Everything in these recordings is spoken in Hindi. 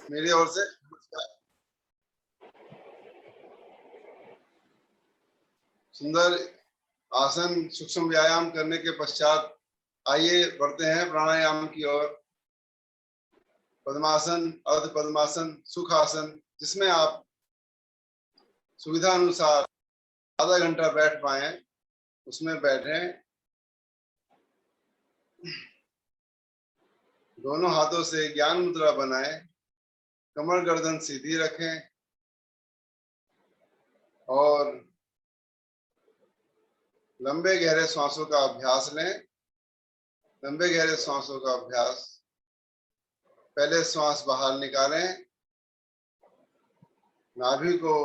मेरी ओर से सुंदर आसन सूक्ष्म व्यायाम करने के पश्चात आइए बढ़ते हैं प्राणायाम की ओर। पद्मासन, अर्ध पद्मासन, सुखासन, जिसमें आप सुविधा अनुसार आधा घंटा बैठ पाए उसमें बैठें। दोनों हाथों से ज्ञान मुद्रा बनाएं, कमर गर्दन सीधी रखें और लंबे गहरे सांसों का अभ्यास लें। लंबे गहरे सांसों का अभ्यास। पहले श्वास बाहर निकालें, नाभि को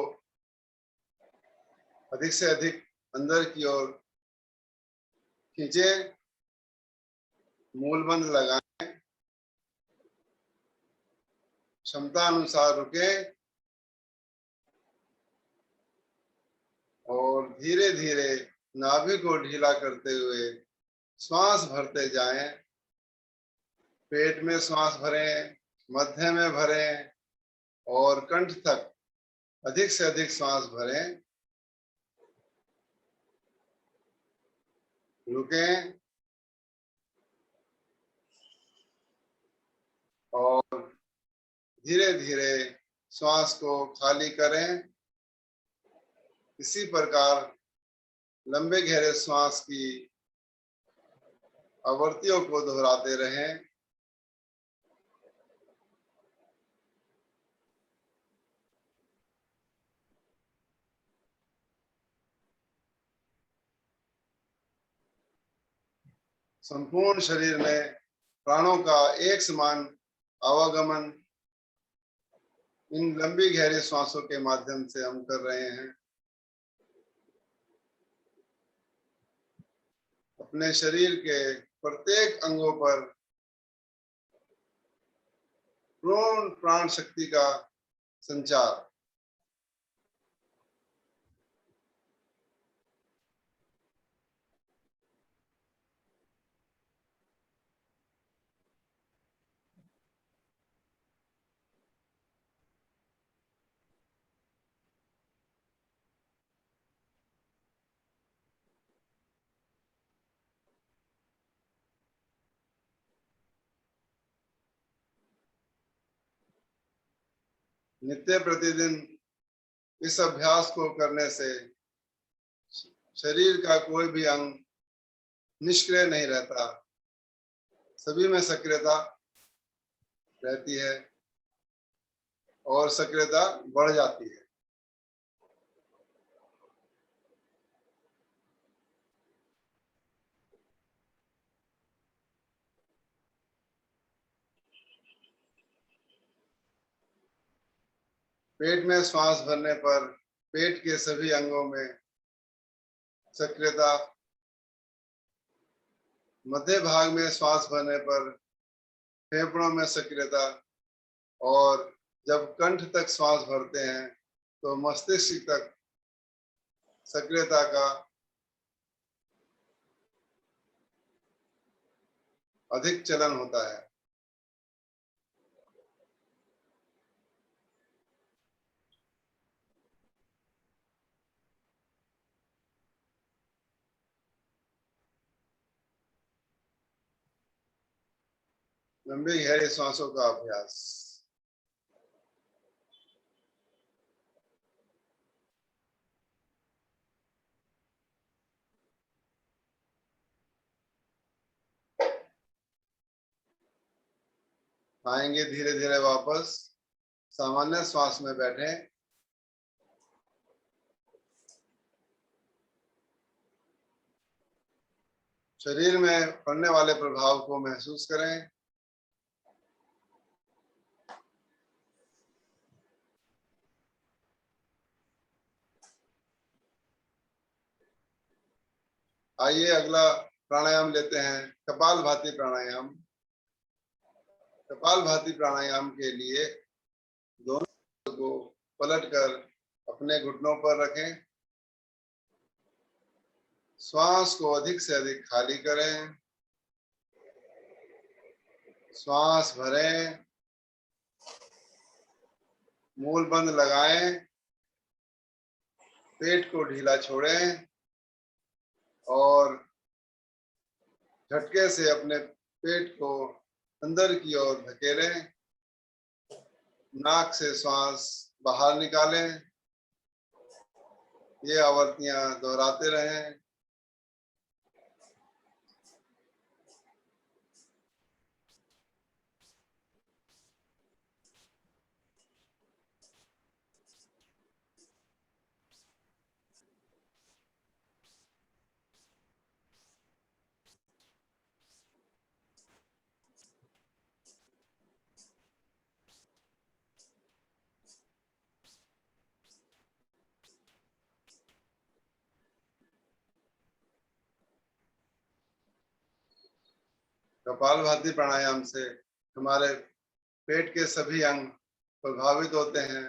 अधिक से अधिक अंदर की ओर खींचें, मूलबंध लगाएं, क्षमता अनुसार रुकें और धीरे धीरे नाभि को ढीला करते हुए श्वास भरते जाएं। पेट में श्वास भरें, मध्य में भरें और कंठ तक अधिक से अधिक श्वास भरें। रुकें और धीरे धीरे श्वास को खाली करें। इसी प्रकार लंबे गहरे श्वास की आवृत्तियों को दोहराते रहें। संपूर्ण शरीर में प्राणों का एक समान आवागमन इन लंबी गहरी श्वासों के माध्यम से हम कर रहे हैं। अपने शरीर के प्रत्येक अंगों पर पूर्ण प्राण शक्ति का संचार। नित्य प्रतिदिन इस अभ्यास को करने से शरीर का कोई भी अंग निष्क्रिय नहीं रहता, सभी में सक्रियता रहती है और सक्रियता बढ़ जाती है। पेट में श्वास भरने पर पेट के सभी अंगों में सक्रियता, मध्य भाग में श्वास भरने पर फेफड़ों में सक्रियता और जब कंठ तक श्वास भरते हैं तो मस्तिष्क तक सक्रियता का अधिक चलन होता है। लंबी गहरी सांसों का अभ्यास। आएंगे धीरे धीरे वापस सामान्य श्वास में बैठे। शरीर में पड़ने वाले प्रभाव को महसूस करें। आइए अगला प्राणायाम लेते हैं, कपालभाति प्राणायाम। कपालभाति प्राणायाम के लिए दोनों को पलटकर अपने घुटनों पर रखें। श्वास को अधिक से अधिक खाली करें, श्वास भरें मूल बंद लगाएं, पेट को ढीला छोड़ें और झटके से अपने पेट को अंदर की ओर धकेलें। नाक से श्वास बाहर निकालें। ये आवर्तियां दोहराते रहें। कपालभाति प्राणायाम से हमारे पेट के सभी अंग प्रभावित होते हैं।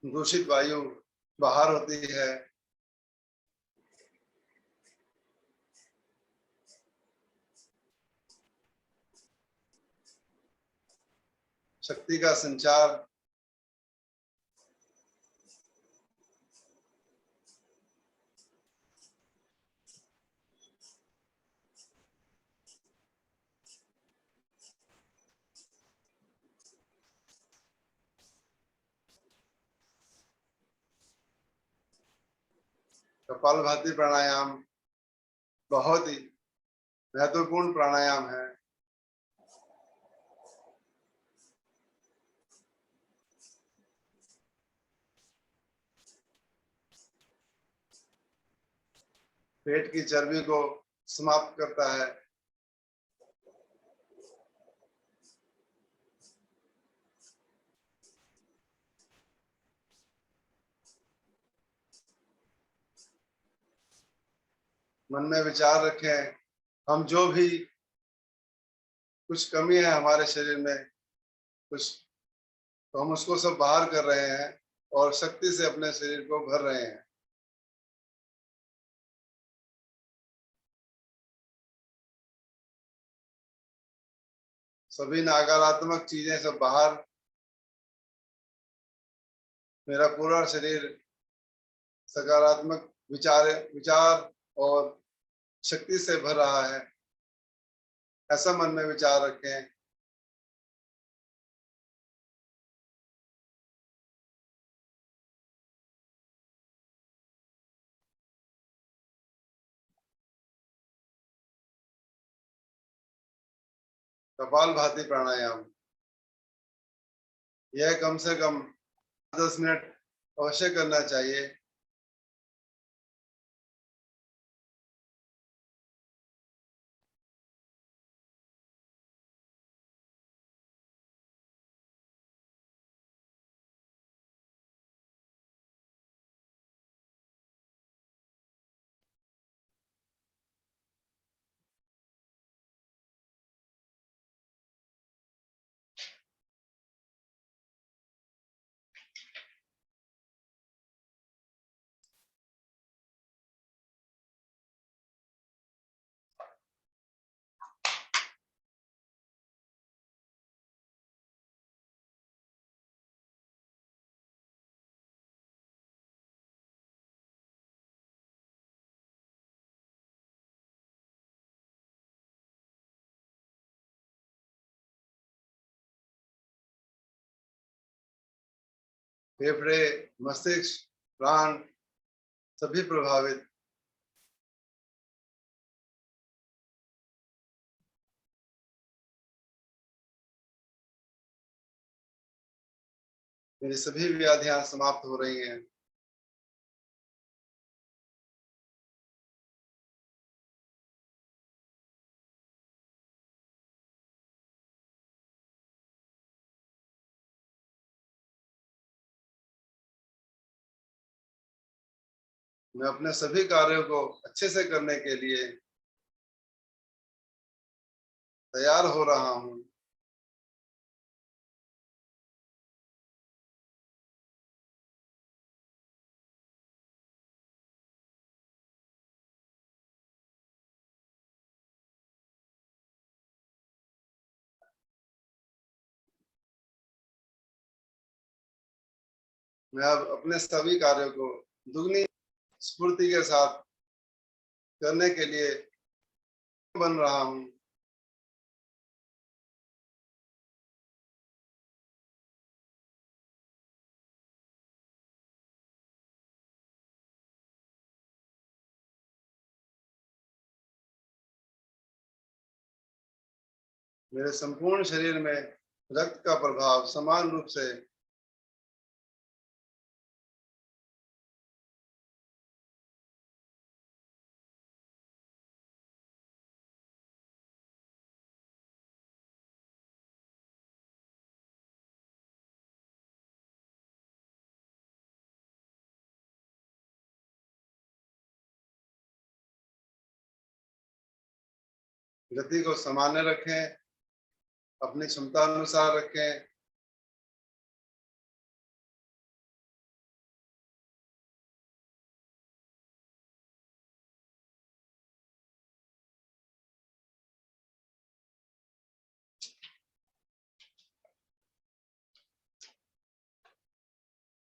दूषित वायु बाहर होती है। शक्ति का संचार कपालभाति प्राणायाम बहुत ही महत्वपूर्ण प्राणायाम है। पेट की चर्बी को समाप्त करता है। मन में विचार रखें, हम जो भी कुछ कमी है हमारे शरीर में कुछ, तो हम उसको सब बाहर कर रहे हैं और शक्ति से अपने शरीर को भर रहे हैं। सभी नकारात्मक चीजें सब बाहर। मेरा पूरा शरीर सकारात्मक विचार और शक्ति से भर रहा है, ऐसा मन में विचार रखें। कपालभाति प्राणायाम यह कम से कम 10 मिनट अवश्य करना चाहिए। फेफड़े, मस्तिष्क, प्राण सभी प्रभावित। मेरी सभी व्याधियां समाप्त हो रही हैं। मैं अपने सभी कार्यों को अच्छे से करने के लिए तैयार हो रहा हूँ। मैं अब अपने सभी कार्यों को दुगनी स्फूर्ति के साथ करने के लिए बन रहा हूँ। मेरे संपूर्ण शरीर में रक्त का प्रभाव समान रूप से गति को सामान्य रखें, अपनी क्षमता अनुसार रखें।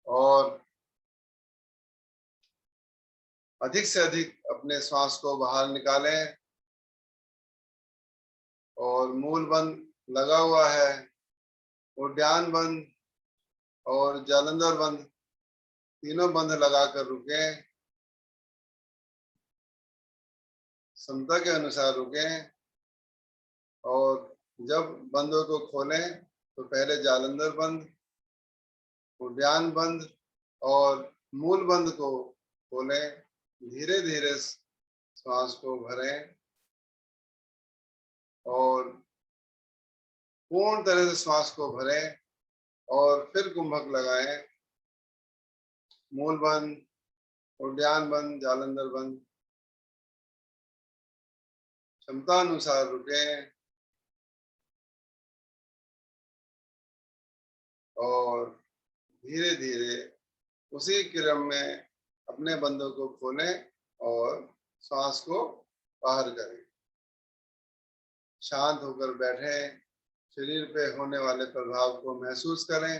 और अधिक से अधिक अपने श्वास को बाहर निकालें। और मूल बंद लगा हुआ है, उद्यान बंद और जालंधर बंद, तीनों बंद लगाकर रुकें। क्षमता के अनुसार रुकें। और जब बंदों को खोलें तो पहले जालंधर बंद, उद्यान बंद और मूल बंद को खोलें। धीरे धीरे श्वास को भरें और पूर्ण तरह से श्वास को भरें और फिर कुंभक लगाएं। मूल बंद, उद्यान बंद, जालंधर बंद। क्षमता अनुसार रुकें और धीरे धीरे उसी क्रम में अपने बंदों को खोलें और श्वास को बाहर करें। शांत होकर बैठें, शरीर पे होने वाले प्रभाव को महसूस करें।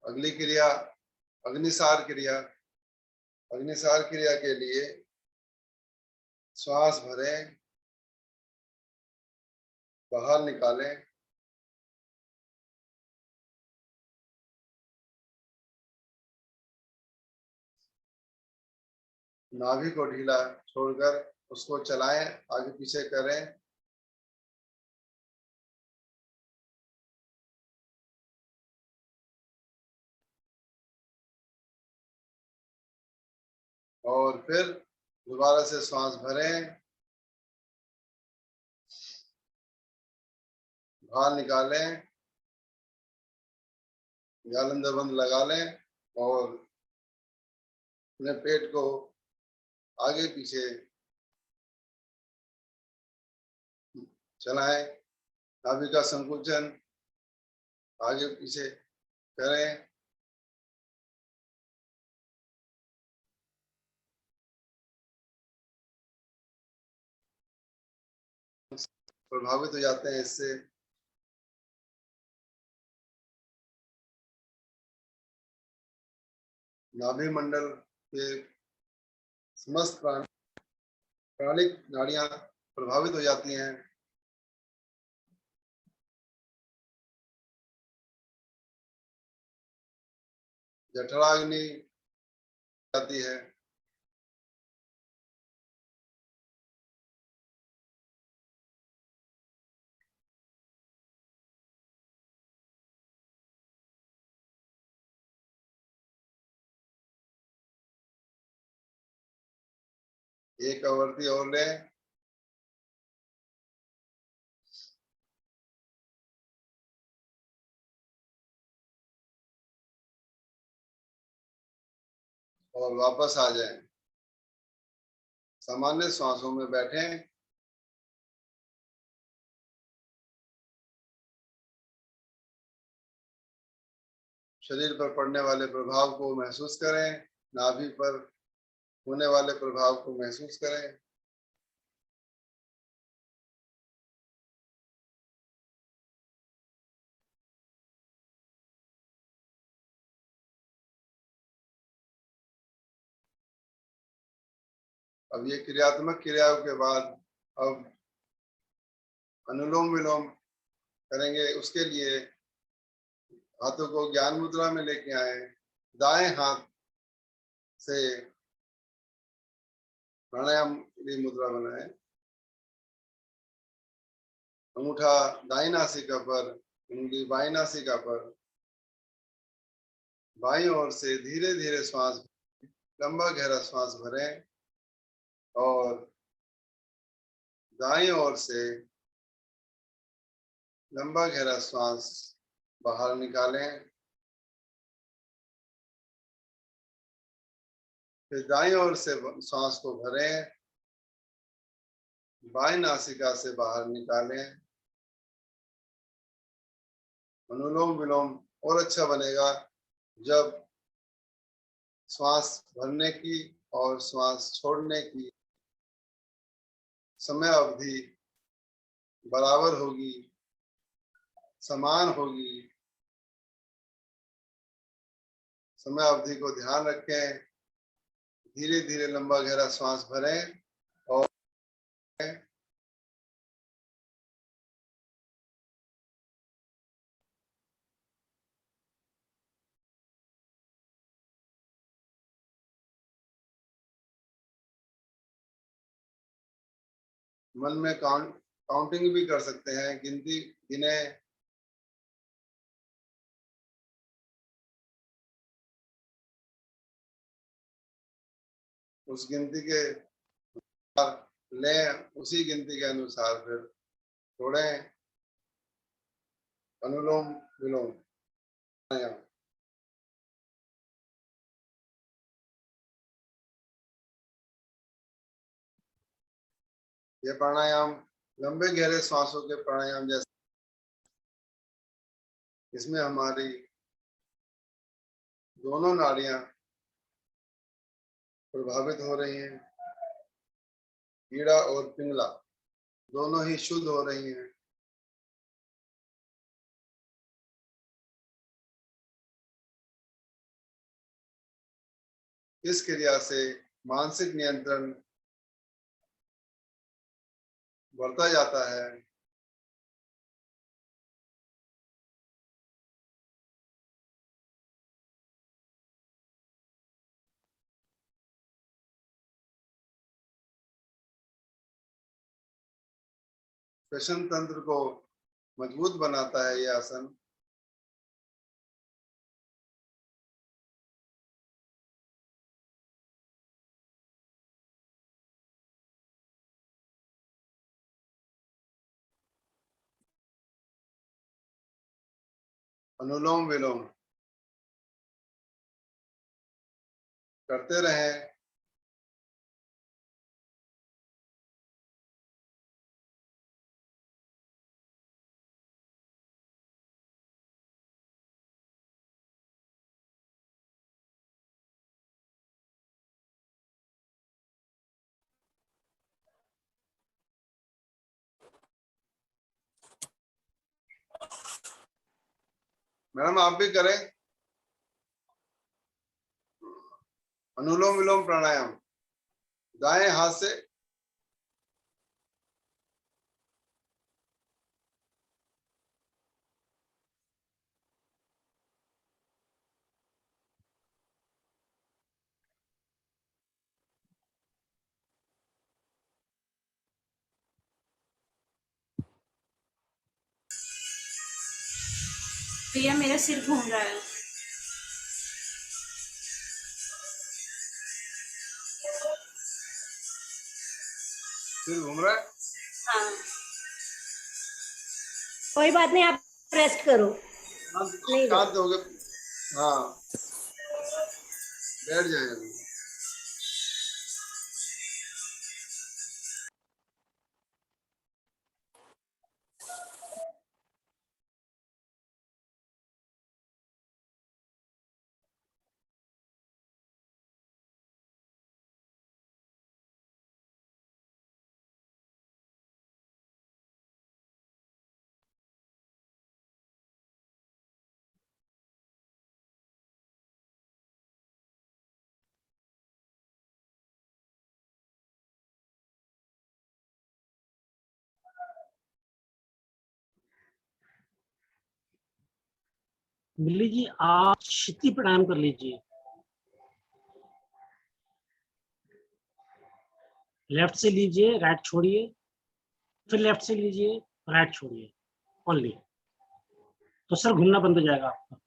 अगली क्रिया अग्निसार क्रिया। अग्निसार क्रिया के लिए श्वास भरें, बाहर निकालें। नाभि को ढीला छोड़कर उसको चलाएं, आगे पीछे करें। और फिर दोबारा से श्वास भरें, बाहर निकालें, जालंधर बंद लगा लें और अपने पेट को आगे पीछे चलाएं। नाभि का संकुचन आगे पीछे करें। प्रभावित हो जाते हैं इससे। नाभि मंडल के समस्त प्राणिक नाड़ियां प्रभावित हो जाती हैं। जठराग्नि जाती है। एक आवर्ती और लें। और वापस आ जाएं। सामान्य श्वासों में बैठें। शरीर पर पड़ने वाले प्रभाव को महसूस करें, नाभि पर होने वाले प्रभाव को महसूस करें। अब ये क्रियात्मक क्रियाओं के बाद अब अनुलोम विलोम करेंगे। उसके लिए हाथों को ज्ञान मुद्रा में लेके आए, दाएं हाथ से प्राणायाम की मुद्रा बनाए, अंगूठा दाई नासिका पर, उंगली बाई नासिका पर, बाईं ओर से धीरे धीरे श्वास, लंबा गहरा श्वास भरें और दाईं ओर से लंबा गहरा श्वास बाहर निकालें। फिर दाईं ओर से श्वास को भरें, बाईं नासिका से बाहर निकालें। अनुलोम विलोम और अच्छा बनेगा जब श्वास भरने की और श्वास छोड़ने की समय अवधि बराबर होगी, समान होगी। समय अवधि को ध्यान रखें, धीरे धीरे लंबा गहरा श्वास भरें और मन में काउंटिंग भी कर सकते हैं, गिनती गिने। उस गिनती के लें, उसी गिनती के अनुसार फिर छोड़ें। अनुलोम विलोम प्राणायाम। ये प्राणायाम लंबे गहरे श्वासों के प्राणायाम जैसे, इसमें हमारी दोनों नाड़ियां प्रभावित हो रही हैं, ईड़ा और पिंगला दोनों ही शुद्ध हो रही हैं। इस क्रिया से मानसिक नियंत्रण बढ़ता जाता है। श्वसन तंत्र को मजबूत बनाता है ये आसन। अनुलोम विलोम करते रहें। मैडम आप भी करें अनुलोम विलोम प्राणायाम। दाएं हाथ से भैया मेरा सिर घूम रहा है। सिर घूम रहा है। हाँ कोई बात नहीं, आप रेस्ट करो। नहीं शांत हो गए। हाँ बैठ जाए अभी। मिली जी, आप क्षिति प्राणायाम कर लीजिए। लेफ्ट से लीजिए, राइट छोड़िए, फिर लेफ्ट से लीजिए, राइट छोड़िए, ओनली। तो सर घूमना बंद हो जाएगा आपका।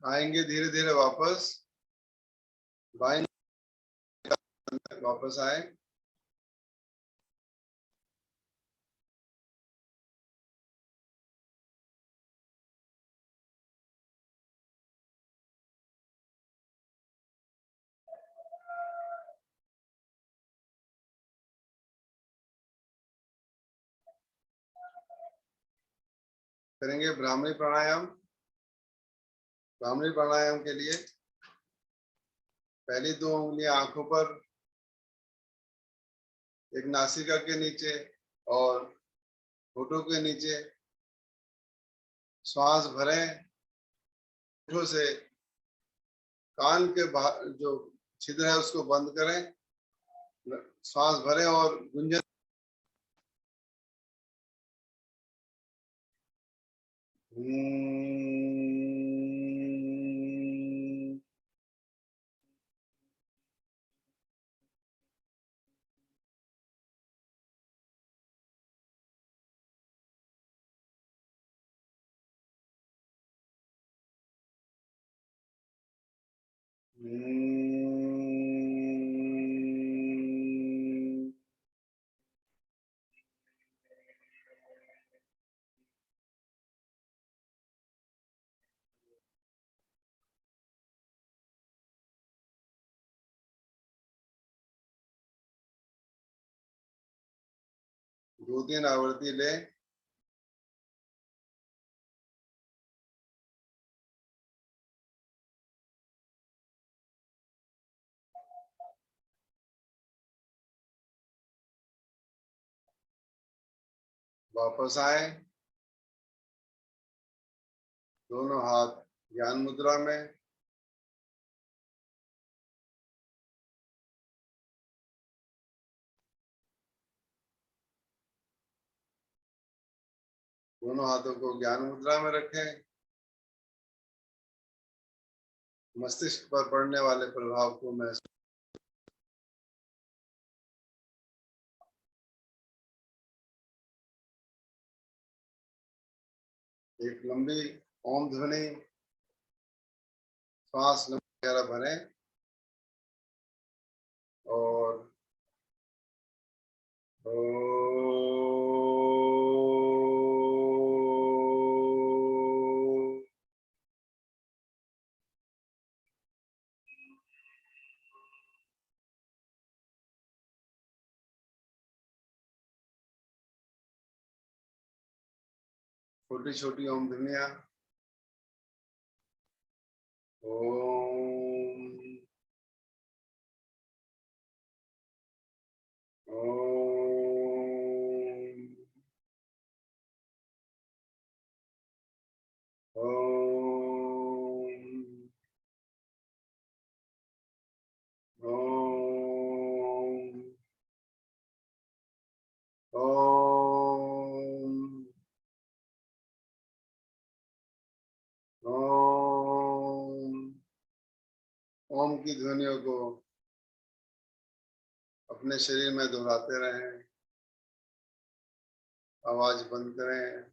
आएंगे धीरे धीरे वापस, बाएं वापस आए। करेंगे ब्राह्मणी प्राणायाम। ब्राह्मणी प्राणायाम के लिए पहली 2 उंगलियां आंखों पर, एक नासिका के नीचे और होठों के नीचे। श्वास भरें, होठों से कान के बाहर जो छिद्र है उसको बंद करें, श्वास भरें और गुंजन। दो तीन आवृत्ति ले। वापस आए, दोनों हाथ ज्ञान मुद्रा में। दोनों हाथों को ज्ञान मुद्रा में रखें। मस्तिष्क पर पड़ने वाले प्रभाव को महसूस। एक लंबी ओम ध्वनि, श्वास गहरा भरें और छोटी छोटी ओम ध्वनियां। ओम ओम ओम ओम ओम ओम। ओम की ध्वनियों को अपने शरीर में दोहराते रहें। आवाज बंद करें।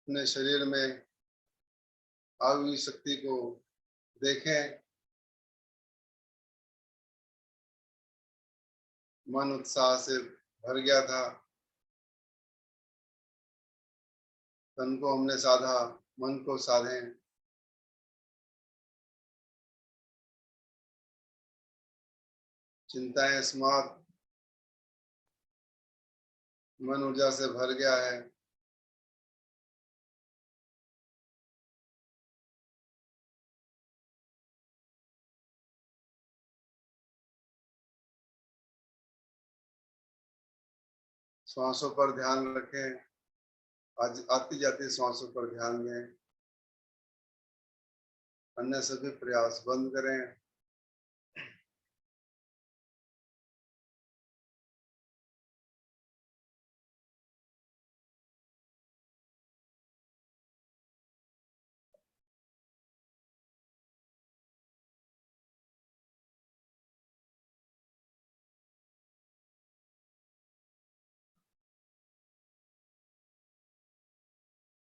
अपने शरीर में आई हुई शक्ति को देखें। मन उत्साह से भर गया था। तन को हमने साधा, मन को साधें। चिंताएं समाप्त, मन ऊर्जा से भर गया है। श्वासों पर ध्यान रखें, आज आती जाती श्वासों पर ध्यान दें। अन्य सभी प्रयास बंद करें।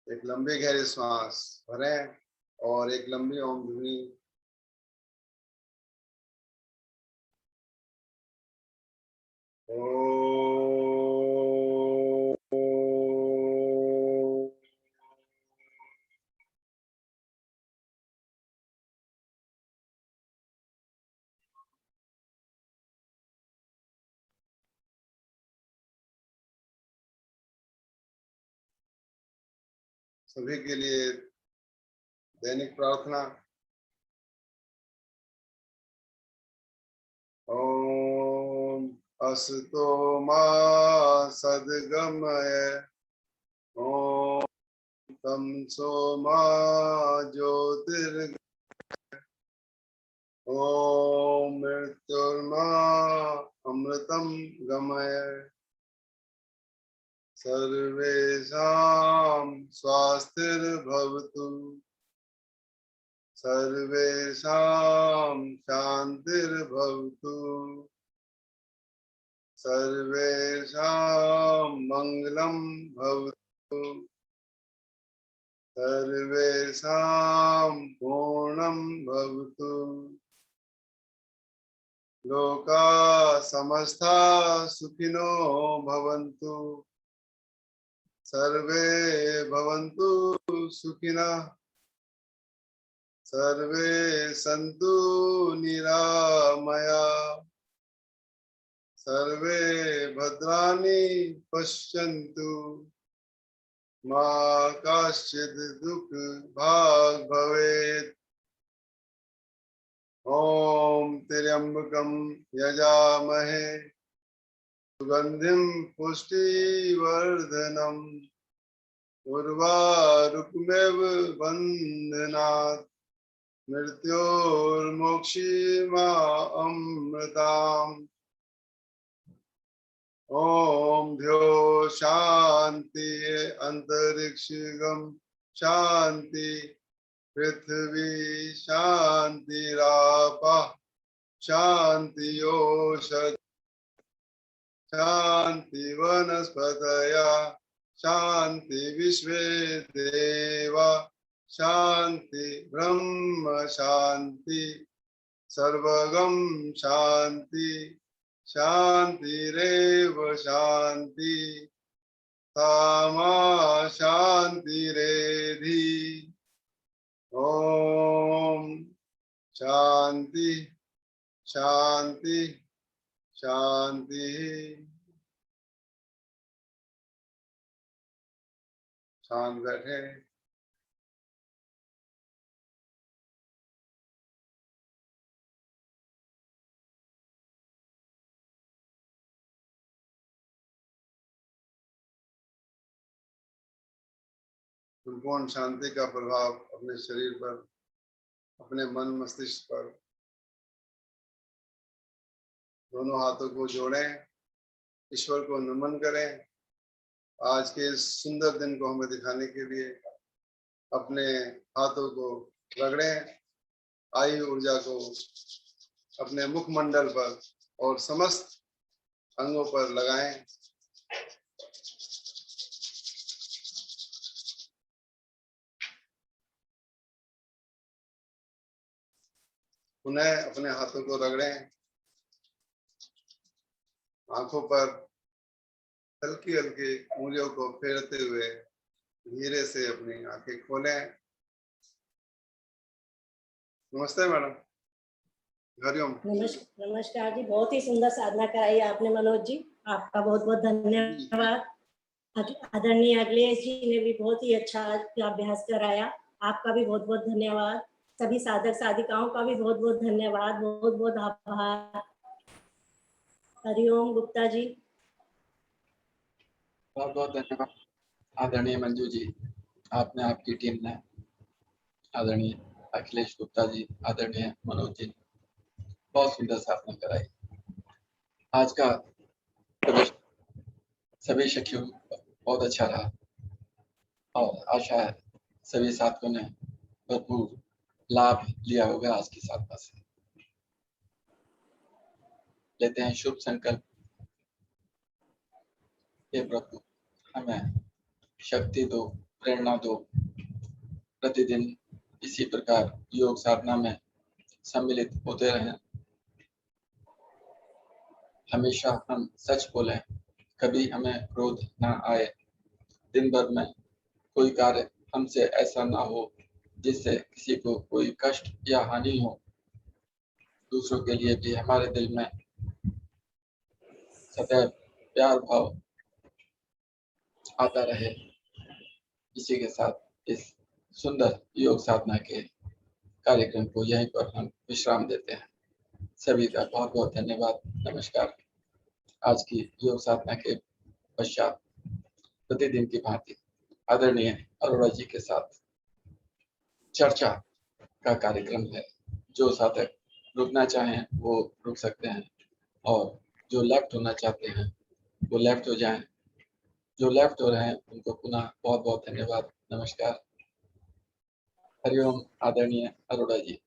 एक लंबी गहरी श्वास भरें और एक लंबी ओम ध्वनि सभी के लिए दैनिक प्रार्थना। ओम असतो मा सद्गमय, ओम तमसो मा ज्योतिर्गमय, ओम मृत्युर्मा अमृतम गमय। सर्वेषां स्वास्तिर्भवतु, सर्वेषां शान्तिर्भवतु, सर्वेषां मङ्गलं भवतु, सर्वेषां पूर्णं भवतु। लोका समस्ता सुखिनो भवन्तु, सर्वे भवन्तु सुखिनः, सर्वे सन्तु निरामया, सर्वे भद्राणि पश्यन्तु, मा कश्चित् दुःखभाग् भवेत्। ओम त्र्यंबकं यजामहे सुगंधिं पुष्टिवर्धनम् उर्वारुकमेव बन्धनात् मृत्योर्मोक्षीमामृताम्। ओम ध्यो शांति अंतरिक्षगम शांति पृथ्वी शांतिरापः शांतियोषध शांति वनस्पतया शांति विश्वे देवा शांति ब्रह्म शांति सर्वगम शांति शांतिरेव शांति तामा शांतिरेधि। ओम शांति शांति शांति। शांत बैठे। संपूर्ण शांति का प्रभाव अपने शरीर पर, अपने मन मस्तिष्क पर। दोनों हाथों को जोड़ें, ईश्वर को नमन करें। आज के इस सुंदर दिन को हमें दिखाने के लिए अपने हाथों को रगड़ें। आयु ऊर्जा को अपने मुखमंडल पर और समस्त अंगों पर लगाएं। पुनः अपने हाथों को रगड़ें। आंखों पर हल्की हल्की उंगलियों को फेरते हुए धीरे से अपनी आंखें खोलें। नमस्ते मैडम। हरिओम। नमस्कार जी, बहुत ही सुंदर साधना कराई आपने मनोज जी, आपका बहुत बहुत धन्यवाद। आदरणीय अखिलेश जी ने भी बहुत ही अच्छा अभ्यास कराया, आपका भी बहुत बहुत धन्यवाद। सभी साधक साधिकाओं का भी बहुत बहुत धन्यवाद, बहुत बहुत आभार। हरिओम गुप्ता जी। बहुत बहुत धन्यवाद आदरणीय मंजू जी, आपने, आपकी टीम ने, आदरणीय अखिलेश गुप्ता जी, आदरणीय मनोज जी, बहुत सुंदर साधना कराई। आज का प्रदर्शन सभी सखियों बहुत अच्छा रहा और आशा है सभी साथियों ने भरपूर लाभ लिया होगा आज की साधना से। लेते हैं शुभ संकल्प। हे प्रभु, हमें शक्ति दो, प्रेरणा दो, प्रतिदिन इसी प्रकार योग साधना में सम्मिलित होते रहें। हमेशा हम सच बोलें, कभी हमें क्रोध ना आए। दिन भर में कोई कार्य हमसे ऐसा ना हो जिससे किसी को कोई कष्ट या हानि हो। दूसरों के लिए भी हमारे दिल में सदैव प्यार भाव आता रहे। इसी के साथ इस सुंदर योग साधना के कार्यक्रम को यहीं पर हम विश्राम देते हैं। सभी का बहुत बहुत धन्यवाद। नमस्कार। आज की योग साधना के पश्चात प्रतिदिन की भांति आदरणीय अरोड़ा जी के साथ चर्चा का कार्यक्रम है। जो साधक रुकना चाहें वो रुक सकते हैं और जो लेफ्ट होना चाहते हैं वो लेफ्ट हो जाएं। जो लेफ्ट हो रहे हैं उनको पुनः बहुत बहुत धन्यवाद। नमस्कार। हरिओम आदरणीय अरोड़ा जी।